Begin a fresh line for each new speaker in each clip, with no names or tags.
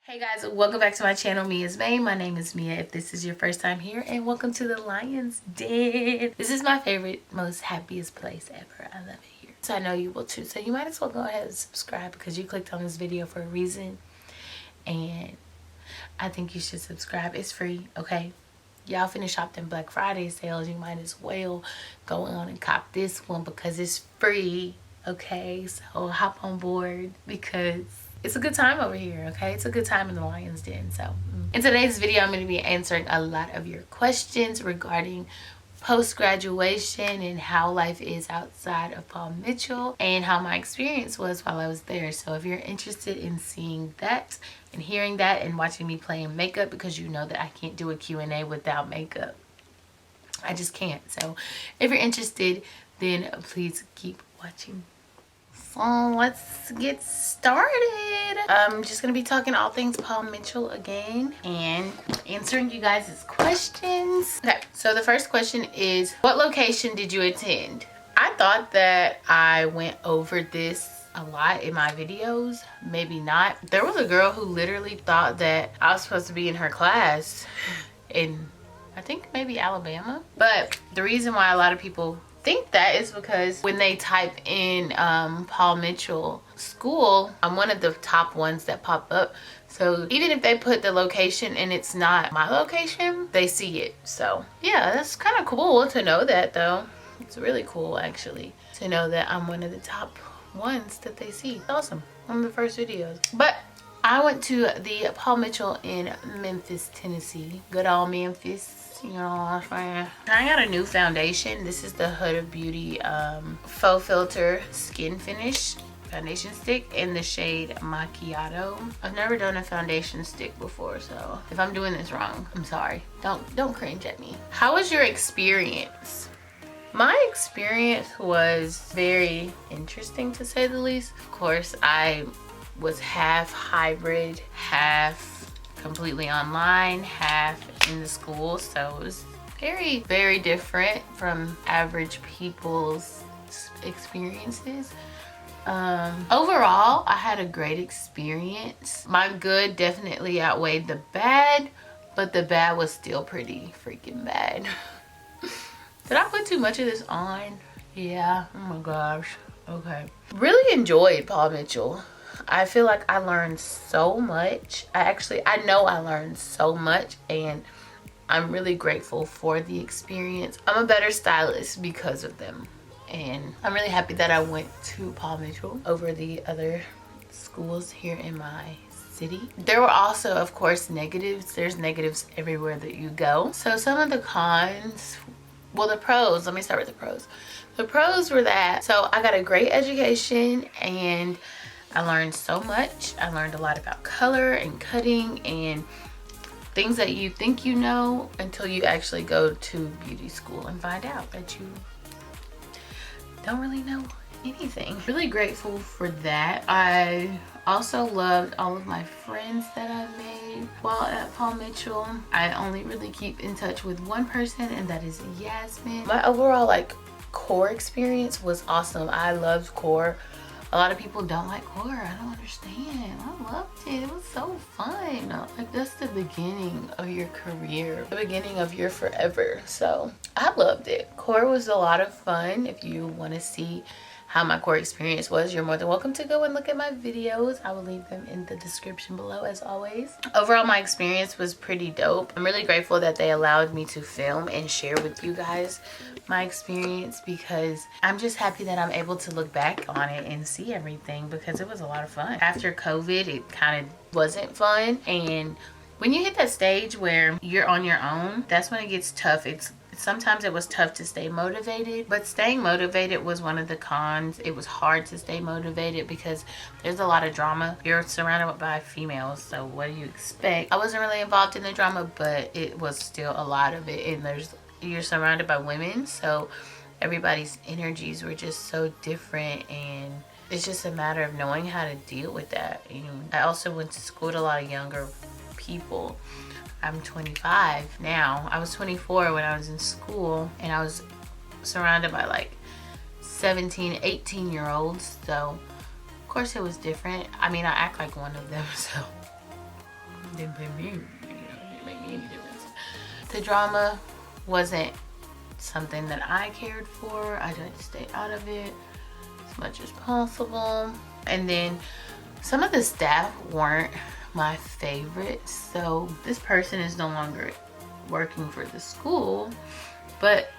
Hey guys, welcome back to my channel, Mia's Main. My name is Mia if this is your first time here, and welcome to the Lion's Den. This is my favorite, most happiest place ever. I love it here. So I know you will too. So you might as well go ahead and subscribe because you clicked on this video for a reason. And I think you should subscribe. It's free, okay? Y'all finish shop them Black Friday sales. You might as well go on and cop this one because it's free, okay? So hop on board because it's a good time over here, okay? It's a good time in the Lion's Den. So in today's video, I'm going to be answering a lot of your questions regarding post-graduation and how life is outside of Paul Mitchell and how my experience was while I was there. So if you're interested in seeing that and hearing that and watching me playing makeup, because you know that I can't do a Q&A without makeup. I just can't. So if you're interested, then please keep watching. So let's get started. I'm just gonna be talking all things Paul Mitchell again and answering you guys' questions. Okay, so the first question is, what location did you attend? I thought that I went over this a lot in my videos. Maybe not. There was a girl who literally thought that I was supposed to be in her class in, I think maybe Alabama. But the reason why a lot of people think that is because when they type in Paul Mitchell school, I'm one of the top ones that pop up. So even if they put the location and it's not my location, they see it. So yeah, that's kind of cool to know that though. It's really cool actually to know that I'm one of the top ones that they see. It's awesome. One of the first videos. But I went to the Paul Mitchell in Memphis, Tennessee. Good old Memphis. You know what I'm saying? Trying out a new foundation. This is the Huda Beauty Faux Filter Skin Finish foundation stick in the shade Macchiato. I've never done a foundation stick before, so if I'm doing this wrong, I'm sorry. Don't cringe at me. How was your experience? My experience was very interesting to say the least. Of course, I was half hybrid, half completely online, half in the school, so it was very, very different from average people's experiences. Overall, I had a great experience. My good definitely outweighed the bad, but the bad was still pretty freaking bad. Did I put too much of this on? Yeah, oh my gosh. Okay. Really enjoyed Paul Mitchell. I feel like I learned so much. I know I learned so much, and I'm really grateful for the experience. I'm a better stylist because of them, and I'm really happy that I went to Paul Mitchell over the other schools here in my city. There were also, of course, negatives. There's negatives everywhere that you go. So some of the cons, well, the pros, let me start with the pros. The pros were that, so I got a great education and I learned so much. I learned a lot about color and cutting and things that you think you know until you actually go to beauty school and find out that you don't really know anything. Really grateful for that. I also loved all of my friends that I made while at Paul Mitchell. I only really keep in touch with one person, and that is Yasmin. My overall core experience was awesome. I loved core. A lot of people don't like core. I don't understand. I loved it. It was so fun. Like, that's the beginning of your career, the beginning of your forever. So I loved it. Core was a lot of fun. If you want to see how my core experience was, you're more than welcome to go and look at my videos. I will leave them in the description below as always. Overall, my experience was pretty dope. I'm really grateful that they allowed me to film and share with you guys my experience, because I'm just happy that I'm able to look back on it and see everything, because it was a lot of fun. After COVID, it kind of wasn't fun, and when you hit that stage where you're on your own, that's when it gets tough. Sometimes it was tough to stay motivated, but staying motivated was one of the cons. It was hard to stay motivated because there's a lot of drama. You're surrounded by females, so what do you expect? I wasn't really involved in the drama, but it was still a lot of it, and you're surrounded by women, so everybody's energies were just so different, and it's just a matter of knowing how to deal with that. And I also went to school with a lot of younger people. I'm 25 now. I was 24 when I was in school, and I was surrounded by 17, 18-year-olds. So of course it was different. I mean, I act like one of them, so didn't pay me, you know, it didn't make me any difference. The drama wasn't something that I cared for. I tried to stay out of it as much as possible. And then some of the staff weren't my favorites. So this person is no longer working for the school, but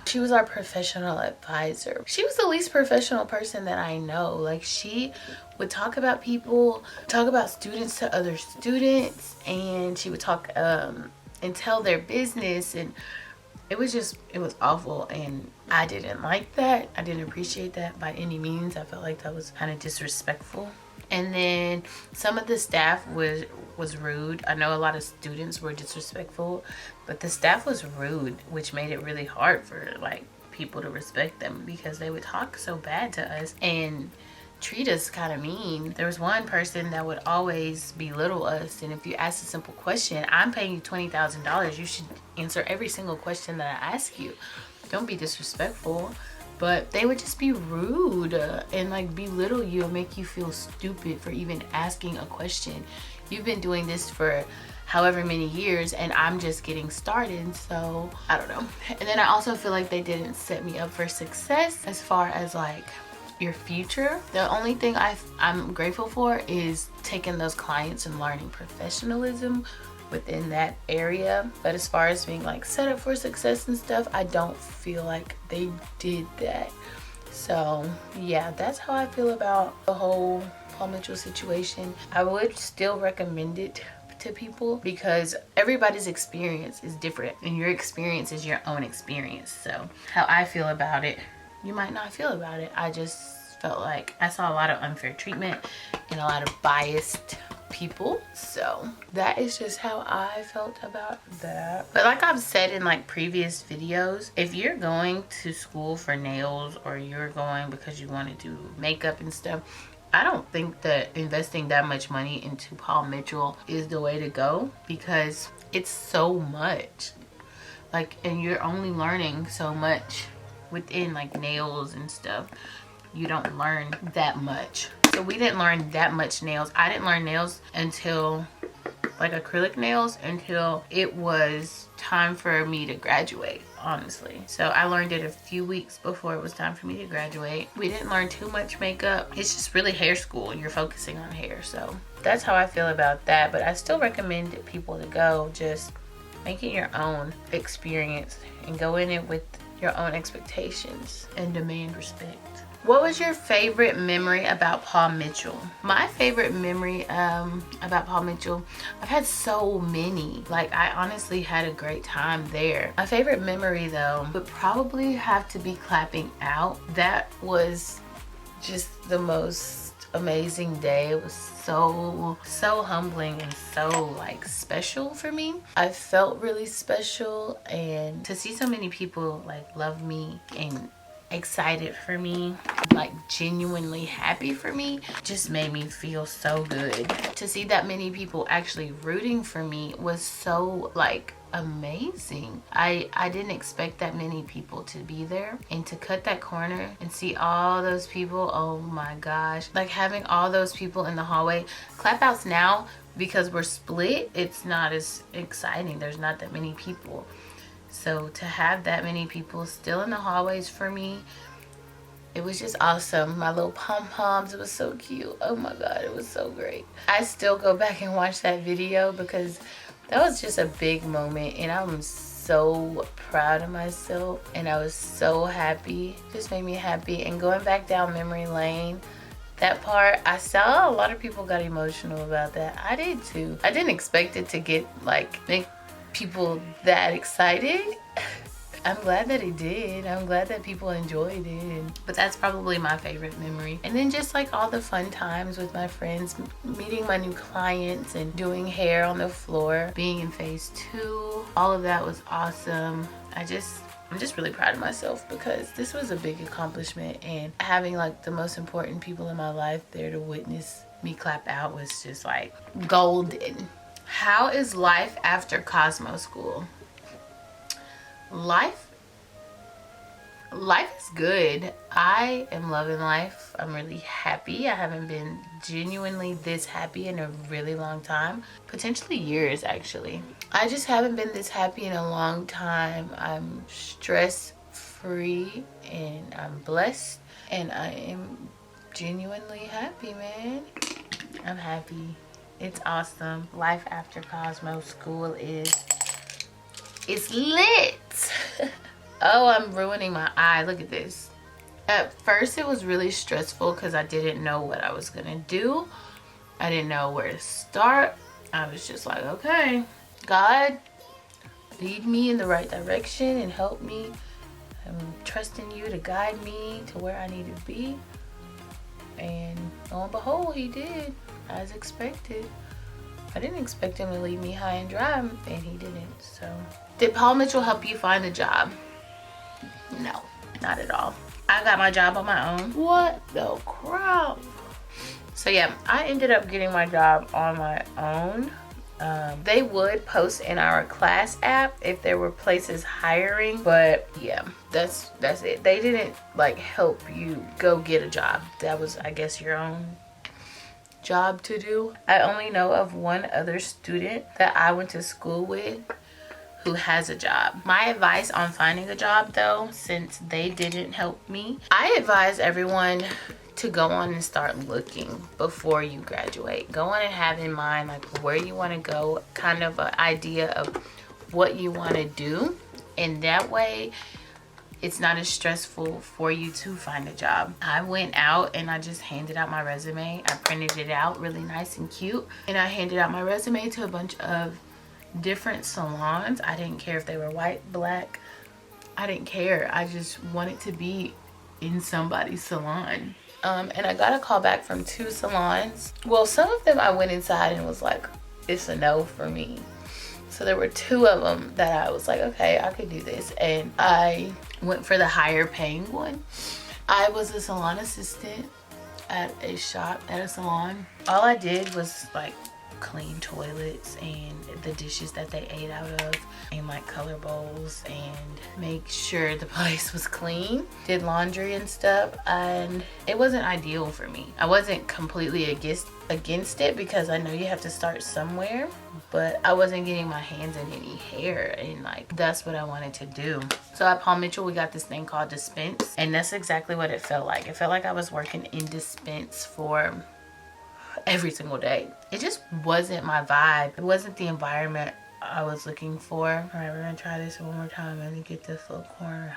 she was our professional advisor. She was the least professional person that I know. Like, she would talk about people, talk about students to other students, and she would talk and tell their business, and it was awful, and I didn't like that. I didn't appreciate that by any means. I felt like that was kind of disrespectful. And then some of the staff was rude. I know a lot of students were disrespectful, but the staff was rude, which made it really hard for like people to respect them, because they would talk so bad to us and treat us kind of mean. There was one person that would always belittle us, and if you ask a simple question, I'm paying you $20,000, you should answer every single question that I ask you. Don't be disrespectful. But they would just be rude and like belittle you and make you feel stupid for even asking a question. You've been doing this for however many years and I'm just getting started, so I don't know. And then I also feel like they didn't set me up for success as far as like your future. The only thing I'm grateful for is taking those clients and learning professionalism within that area. But as far as being like set up for success and stuff, I don't feel like they did that. So yeah, that's how I feel about the whole Paul Mitchell situation. I would still recommend it to people because everybody's experience is different and your experience is your own experience. So how I feel about it, you might not feel about it. I just felt like I saw a lot of unfair treatment and a lot of biased people, so that is just how I felt about that. But like I've said in like previous videos, if you're going to school for nails or you're going because you want to do makeup and stuff, I don't think that investing that much money into Paul Mitchell is the way to go, because it's so much, like, and you're only learning so much within like nails and stuff. You don't learn that much. So we didn't learn that much nails. I didn't learn nails until like acrylic nails until it was time for me to graduate, honestly. So I learned it a few weeks before it was time for me to graduate. We didn't learn too much makeup. It's just really hair school. You're focusing on hair. So that's how I feel about that. But I still recommend people to go. Just make it your own experience and go in it with your own expectations and demand respect. What was your favorite memory about Paul Mitchell? My favorite memory about Paul Mitchell, I've had so many. Like, I honestly had a great time there. My favorite memory though would probably have to be clapping out. That was just the most amazing day. It was so humbling and so like special for me. I felt really special, and to see so many people like love me and excited for me, like genuinely happy for me, just made me feel so good. To see that many people actually rooting for me was so like amazing. I didn't expect that many people to be there, and to cut that corner and see all those people, oh my gosh, like having all those people in the hallway. Clap outs now, because we're split, it's not as exciting. There's not that many people. So to have that many people still in the hallways for me, it was just awesome. My little pom-poms, it was so cute. Oh my god, it was so great. I still go back and watch that video because that was just a big moment, and I'm so proud of myself, and I was so happy. It just made me happy. And going back down memory lane, that part, I saw a lot of people got emotional about that. I did too. I didn't expect it to get like make people that excited. I'm glad that it did. I'm glad that people enjoyed it. But that's probably my favorite memory. And then just like all the fun times with my friends, meeting my new clients and doing hair on the floor, being in phase 2, all of that was awesome. I'm just really proud of myself because this was a big accomplishment, and having like the most important people in my life there to witness me clap out was just like golden. How is life after Cosmo school? Life Life is good. I am loving life. I'm really happy. I haven't been genuinely this happy in a really long time. Potentially years, actually. I just haven't been this happy in a long time. I'm stress free and I'm blessed. And I am genuinely happy, man. I'm happy. It's awesome. Life after Cosmo school is lit. Oh, I'm ruining my eye. Look at this. At first, it was really stressful because I didn't know what I was going to do. I didn't know where to start. I was just like, okay, God, lead me in the right direction and help me. I'm trusting you to guide me to where I need to be. And lo and behold, he did, as expected. I didn't expect him to leave me high and dry, and he didn't. So, did Paul Mitchell help you find a job? No, not at all. I got my job on my own. What the crap? So yeah, I ended up getting my job on my own. They would post in our class app if there were places hiring, but yeah, that's it. They didn't like help you go get a job. That was, I guess, your own job to do. I only know of one other student that I went to school with who has a job. My advice on finding a job though, since they didn't help me, I advise everyone to go on and start looking before you graduate. Go on and have in mind like where you want to go, kind of an idea of what you want to do, and that way it's not as stressful for you to find a job. I went out and I just handed out my resume. I printed it out really nice and cute, and I handed out my resume to a bunch of different salons. I didn't care if they were white, black. I didn't care. I just wanted to be in somebody's salon. And I got a call back from 2 salons. Well, some of them I went inside and was like, it's a no for me. So there were 2 of them that I was like, okay, I could do this. And I went for the higher paying one. I was a salon assistant at a shop, at a salon. All I did was like clean toilets and the dishes that they ate out of, and like color bowls, and make sure the place was clean. Did laundry and stuff, and it wasn't ideal for me. I wasn't completely against it because I know you have to start somewhere, but I wasn't getting my hands in any hair, and like that's what I wanted to do. So at Paul Mitchell we got this thing called dispense, and that's exactly what it felt like. It felt like I was working in dispense for every single day. It just wasn't my vibe. It wasn't the environment I was looking for. All right, we're gonna try this one more time. Let me get this little corner.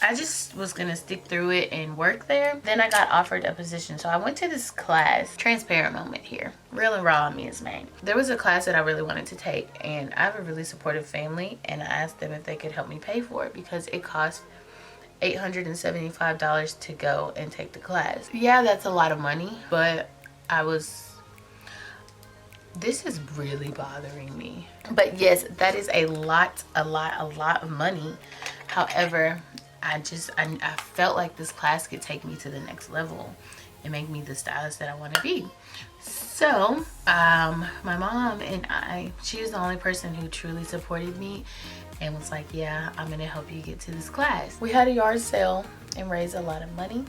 I just was gonna stick through it and work there. Then I got offered a position, so I went to this class. Transparent moment here, real and raw on me is made. There was a class that I really wanted to take, and I have a really supportive family, and I asked them if they could help me pay for it because it cost $875 to go and take the class. Yeah, that's a lot of money, but this is really bothering me. But yes, that is a lot of money. However, I felt like this class could take me to the next level and make me the stylist that I want to be. So my mom and she was the only person who truly supported me and was like, yeah, I'm gonna help you get to this class. We had a yard sale and raised a lot of money,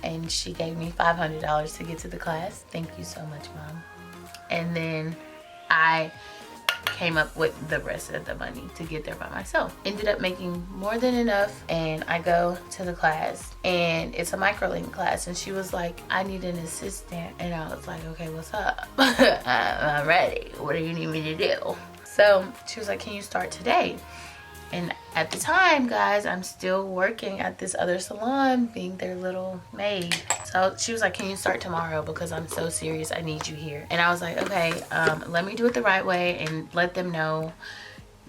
and she gave me $500 to get to the class. Thank you so much, Mom. And then I came up with the rest of the money to get there by myself. Ended up making more than enough, and I go to the class, and it's a microlink class, and she was like, I need an assistant. And I was like, okay, what's up? I'm ready. What do you need me to do? So she was like, can you start today? And at the time, guys, I'm still working at this other salon being their little maid. So she was like, can you start tomorrow? Because I'm so serious, I need you here. And I was like, okay, let me do it the right way and let them know,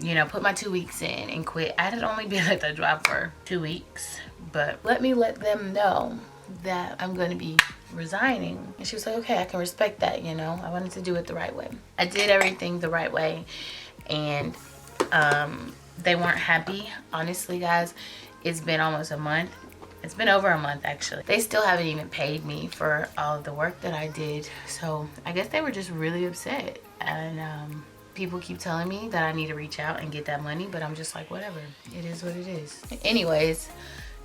you know, put my 2 weeks in and quit. I had only been at the job for 2 weeks, but let them know that I'm going to be resigning. And she was like, okay, I can respect that, you know. I wanted to do it the right way. I did everything the right way, and they weren't happy. Honestly, guys, it's been almost a month. It's been over a month, actually. They still haven't even paid me for all of the work that I did. So I guess they were just really upset. And people keep telling me that I need to reach out and get that money, but I'm just like, whatever. It is what it is. Anyways,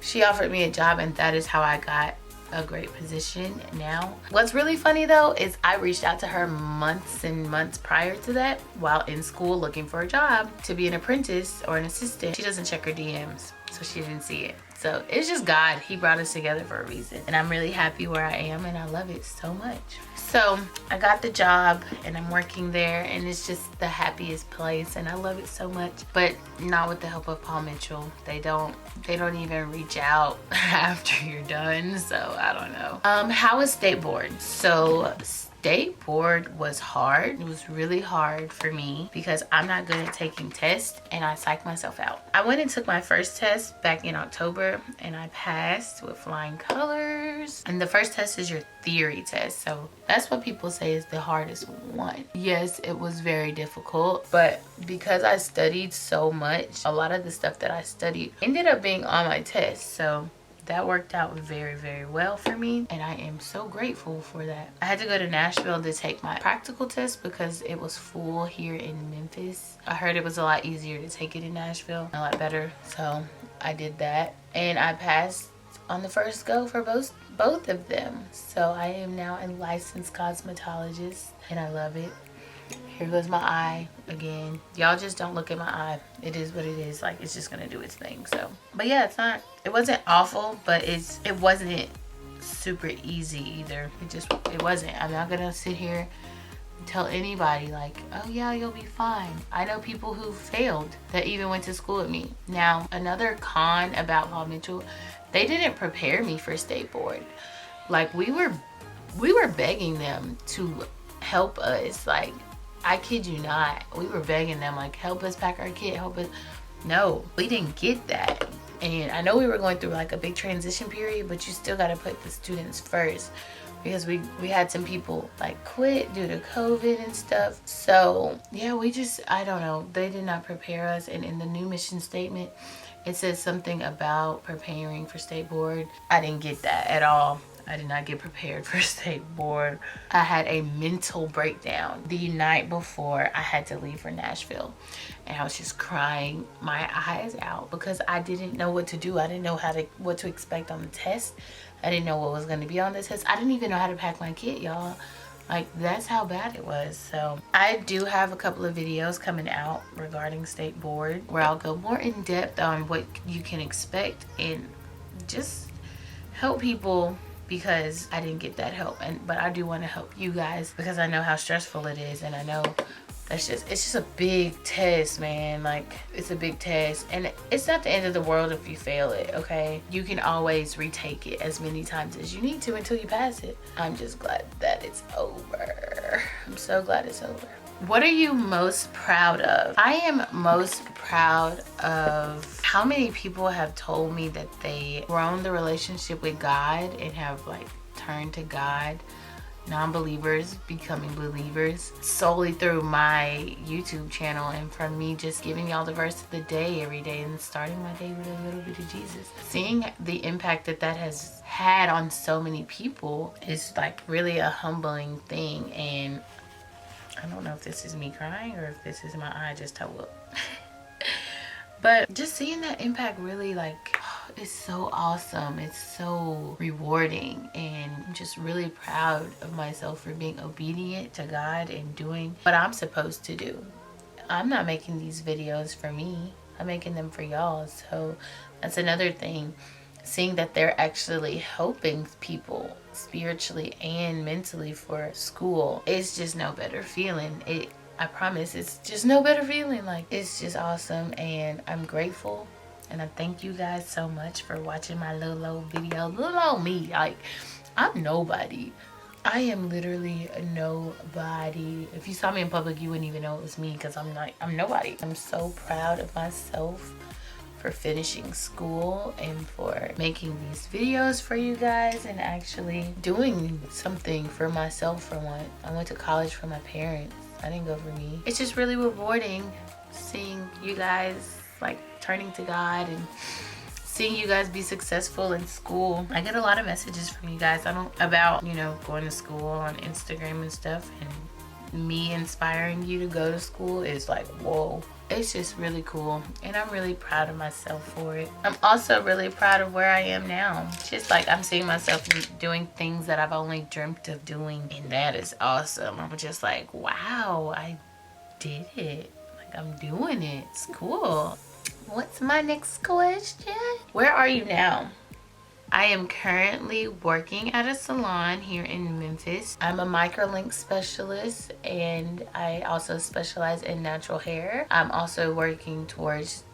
she offered me a job, and that is how I got a great position now. What's really funny though is I reached out to her months and months prior to that while in school looking for a job to be an apprentice or an assistant. She doesn't check her DMs, so she didn't see it. So it's just God. He brought us together for a reason, and I'm really happy where I am, and I love it so much. So I got the job and I'm working there, and it's just the happiest place, and I love it so much. But not with the help of Paul Mitchell. They don't even reach out after you're done. So I don't know. How was state board? So state board was hard. It was really hard for me because I'm not good at taking tests, and I psych myself out. I went and took my first test back in October, and I passed with flying colors. And the first test is your theory test, so that's what people say is the hardest one. Yes, it was very difficult, but because I studied so much, a lot of the stuff that I studied ended up being on my test, so that worked out very, very well for me, and I am so grateful for that. I had to go to Nashville to take my practical test because it was full here in Memphis. I heard it was a lot easier to take it in Nashville, a lot better, so I did that, and I passed on the first go for both of them. So I am now a licensed cosmetologist, and I love it. Here goes my eye again. Y'all just don't look at my eye. It is what it is. Like, it's just gonna do its thing. So, but yeah, it wasn't awful, but it wasn't super easy either. It wasn't. I'm not gonna sit here and tell anybody like, oh yeah, you'll be fine. I know people who failed that even went to school with me. Now, another con about Paul Mitchell, they didn't prepare me for state board. Like, we were begging them to help us. Like, I kid you not, we were begging them, like, help us pack our kit, help us. No, we didn't get that. And I know we were going through like a big transition period, but you still got to put the students first, because we had some people like quit due to COVID and stuff. So yeah, I don't know, they did not prepare us. And in the new mission statement, it says something about preparing for state board. I didn't get that at all. I did not get prepared for state board. I had a mental breakdown the night before I had to leave for Nashville, and I was just crying my eyes out because I didn't know what to do. I didn't know what to expect on the test. I didn't know what was going to be on the test. I didn't even know how to pack my kit, y'all. Like, that's how bad it was. So I do have a couple of videos coming out regarding state board where I'll go more in depth on what you can expect and just help people, because I didn't get that help. But I do want to help you guys because I know how stressful it is, and I know it's just a big test, man. Like, it's a big test, and it's not the end of the world if you fail it, okay? You can always retake it as many times as you need to until you pass it. I'm just glad that it's over. I'm so glad it's over. What are you most proud of? I am most proud of how many people have told me that they grown the relationship with God and have like turned to God. Non-believers becoming believers solely through my YouTube channel, and from me just giving y'all the verse of the day every day and starting my day with a little bit of Jesus. Seeing the impact that has had on so many people is like really a humbling thing. And I don't know if this is me crying or if this is my eye just toe up. But just seeing that impact really, like, it's so awesome. It's so rewarding, and I'm just really proud of myself for being obedient to God and doing what I'm supposed to do. I'm not making these videos for me. I'm making them for y'all. So that's another thing. Seeing that they're actually helping people spiritually and mentally for school, it's just no better feeling. I promise, it's just no better feeling. Like, it's just awesome, and I'm grateful, and I thank you guys so much for watching my little old video. Little old me, like, I'm nobody. I am literally a nobody. If you saw me in public, you wouldn't even know it was me, because I'm nobody. I'm so proud of myself for finishing school and for making these videos for you guys and actually doing something for myself for once. I went to college for my parents. I didn't go for me. It's just really rewarding seeing you guys like turning to God and seeing you guys be successful in school. I get a lot of messages from you guys about, you know, going to school on Instagram and stuff, and me inspiring you to go to school is like, whoa. It's just really cool, and I'm really proud of myself for it. I'm also really proud of where I am now. Just like I'm seeing myself doing things that I've only dreamt of doing, and that is awesome. I'm just like, wow, I did it. Like, I'm doing it. It's cool. What's my next question? Where are you now? I am currently working at a salon here in Memphis. I'm a microlink specialist, and I also specialize in natural hair. I'm also working towards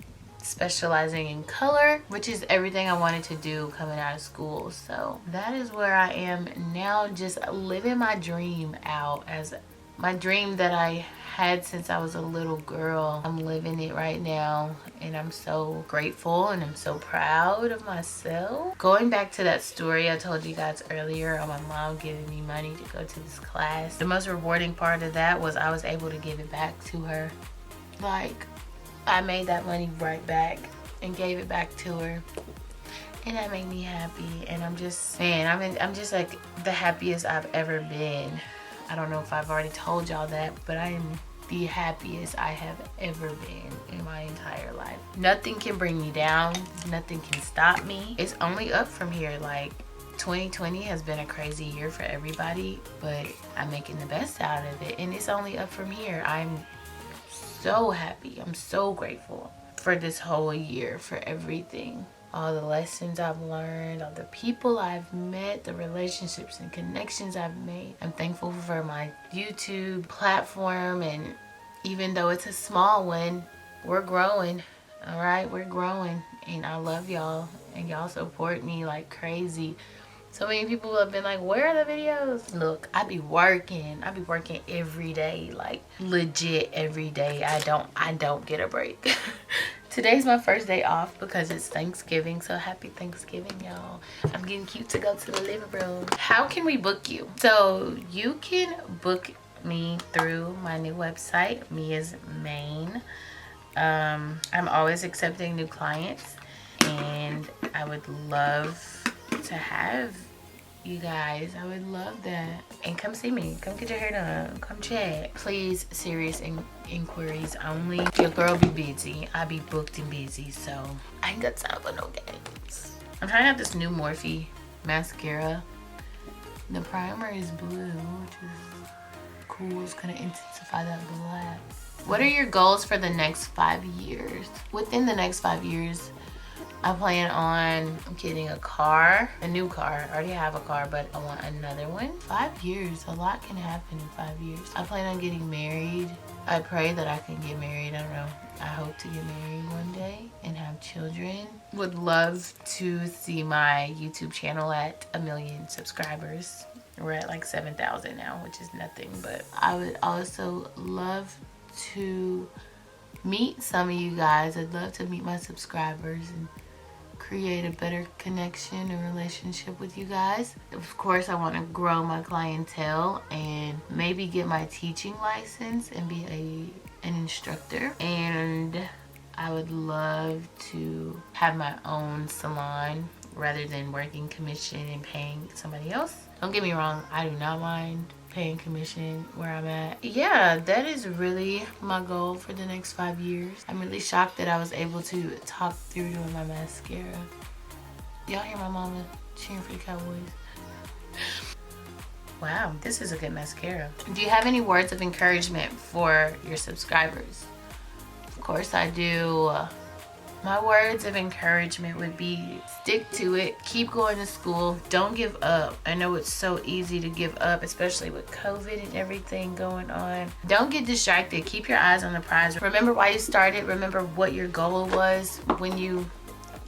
specializing in color, which is everything I wanted to do coming out of school. So that is where I am now, just living my dream out, as my dream that I had since I was a little girl. I'm living it right now, and I'm so grateful and I'm so proud of myself. Going back to that story I told you guys earlier on my mom giving me money to go to this class, the most rewarding part of that was I was able to give it back to her. Like, I made that money right back and gave it back to her, and that made me happy. And I'm just, man, I'm just like the happiest I've ever been. I don't know if I've already told y'all that, but I am the happiest I have ever been in my entire life. Nothing can bring me down. Nothing can stop me. It's only up from here. Like, 2020 has been a crazy year for everybody, but I'm making the best out of it, and it's only up from here. I'm so happy. I'm so grateful for this whole year, for everything. All the lessons I've learned, all the people I've met, the relationships and connections I've made. I'm thankful for my YouTube platform, and even though it's a small one, we're growing. All right, we're growing, and I love y'all, and y'all support me like crazy. So many people have been like, where are the videos? Look, I be working every day, like legit every day. I don't get a break. Today's my first day off because it's Thanksgiving, so happy Thanksgiving, y'all. I'm getting cute to go to the living room. How can we book you? So you can book me through my new website, Mia's Main. I'm always accepting new clients, and I would love to have you guys. I would love that. And come see me. Come get your hair done. Come chat. Please, serious inquiries only. Your girl be busy. I be booked and busy, so I ain't got time for no games. I'm trying out this new Morphe mascara. The primer is blue, which is cool. It's gonna intensify that black. What are your goals for the next 5 years? Within the next 5 years, I plan on getting a car, a new car. I already have a car, but I want another one. 5 years, a lot can happen in 5 years. I plan on getting married. I pray that I can get married. I don't know. I hope to get married one day and have children. Would love to see my YouTube channel at 1 million subscribers. We're at like 7,000 now, which is nothing, but I would also love to meet some of you guys. I'd love to meet my subscribers and create a better connection and relationship with you guys. Of course, I want to grow my clientele and maybe get my teaching license and be an instructor. And I would love to have my own salon rather than working commission and paying somebody else. Don't get me wrong, I do not mind paying commission where I'm at. Yeah, that is really my goal for the next 5 years. I'm really shocked that I was able to talk through doing my mascara. Y'all hear my mama cheering for the Cowboys? Wow, this is a good mascara. Do you have any words of encouragement for your subscribers? Of course I do. My words of encouragement would be stick to it, keep going to school, don't give up. I know it's so easy to give up, especially with COVID and everything going on. Don't get distracted, keep your eyes on the prize. Remember why you started, remember what your goal was when you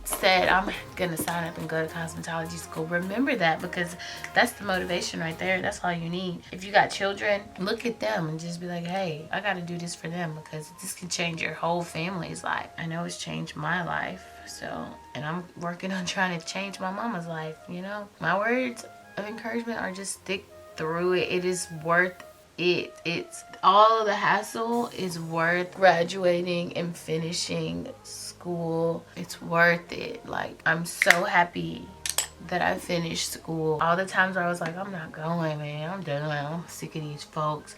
said, I'm gonna sign up and go to cosmetology school. Remember that, because that's the motivation right there. That's all you need. If you got children, look at them and just be like, hey, I gotta do this for them, because this can change your whole family's life. I know it's changed my life, so, and I'm working on trying to change my mama's life, you know. My words of encouragement are just stick through it. It is worth it. It's all of the hassle is worth graduating and finishing school. It's worth it. Like, I'm so happy that I finished school. All the times where I was like, I'm not going, man, I'm done, I'm sick of these folks.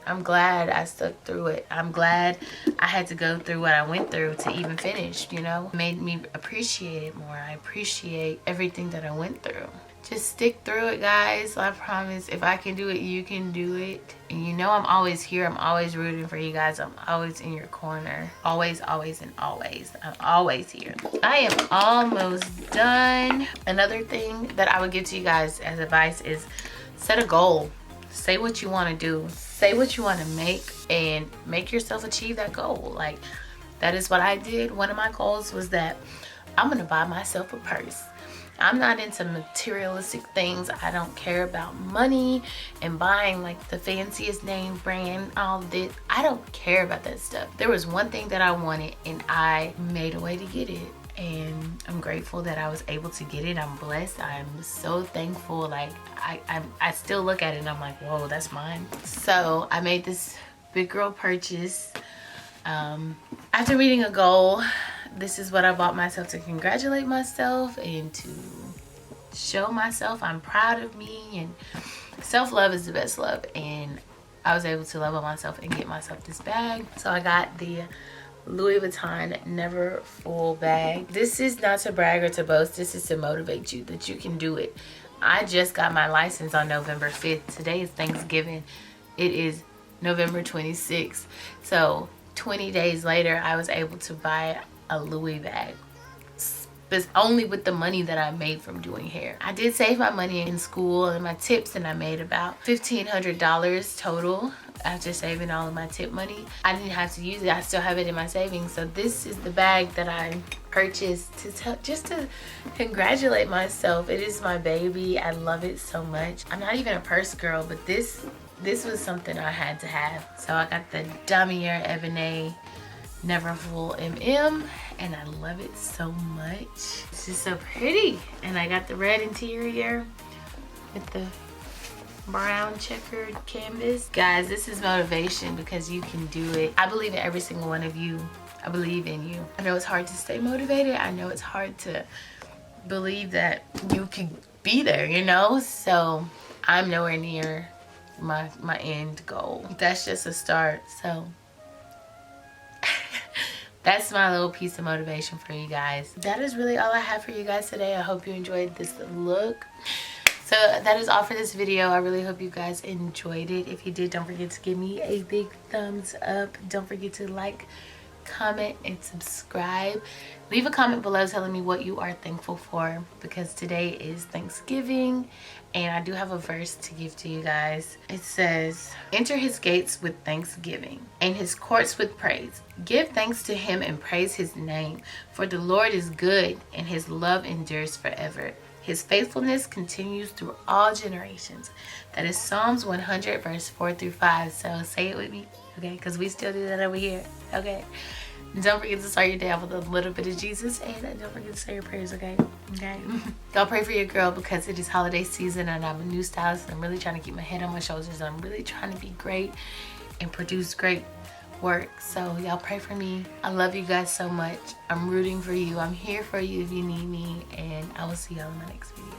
I'm glad I stuck through it. I'm glad I had to go through what I went through to even finish, you know? It made me appreciate it more. I appreciate everything that I went through. Just stick through it, guys. I promise, if I can do it, you can do it. And you know I'm always here. I'm always rooting for you guys. I'm always in your corner. Always, always, and always. I'm always here. I am almost done. Another thing that I would give to you guys as advice is set a goal. Say what you want to do. Say what you want to make and make yourself achieve that goal. Like, that is what I did. One of my goals was that I'm going to buy myself a purse. I'm not into materialistic things. I don't care about money and buying like the fanciest name brand, all this. I don't care about that stuff. There was one thing that I wanted and I made a way to get it. And I'm grateful that I was able to get it. I'm blessed. I'm so thankful. Like I still look at it and I'm like, whoa, that's mine. So I made this big girl purchase. After meeting a goal, this is what I bought myself to congratulate myself and to show myself I'm proud of me. And self-love is the best love. And I was able to love on myself and get myself this bag. So I got the Louis Vuitton Never Full bag. This is not to brag or to boast. This is to motivate you that you can do it. I just got my license on November 5th. Today is Thanksgiving. It is November 26th. So 20 days later, I was able to buy a Louis bag, but only with the money that I made from doing hair. I did save my money in school and my tips, and I made about $1,500 total after saving all of my tip money. I didn't have to use it. I still have it in my savings. So this is the bag that I purchased just to congratulate myself. It is my baby. I love it so much. I'm not even a purse girl, but this was something I had to have. So I got the Damier Ebony Never Full MM, and I love it so much. It's just so pretty. And I got the red interior with the brown checkered canvas. Guys, this is motivation because you can do it. I believe in every single one of you. I believe in you. I know it's hard to stay motivated. I know it's hard to believe that you can be there, you know? So I'm nowhere near my end goal. That's just a start. So that's my little piece of motivation for you guys. That is really all I have for you guys today. I hope you enjoyed this look. So that is all for this video. I really hope you guys enjoyed it. If you did, don't forget to give me a big thumbs up. Don't forget to like, comment, and subscribe. Leave a comment below telling me what you are thankful for, because today is Thanksgiving and I do have a verse to give to you guys. It says, enter his gates with thanksgiving and his courts with praise. Give thanks to him and praise his name, for the Lord is good and his love endures forever. His faithfulness continues through all generations. That is Psalms 100 verse 4 through 5. So say it with me, okay? Because we still do that over here, okay? Don't forget to start your day off with a little bit of Jesus, and don't forget to say your prayers, okay? Okay. Go pray for your girl, because it is holiday season and I'm a new stylist and I'm really trying to keep my head on my shoulders and I'm really trying to be great and produce great work. So y'all pray for me. I love you guys so much. I'm rooting for you. I'm here for you if you need me, and I will see y'all in my next video.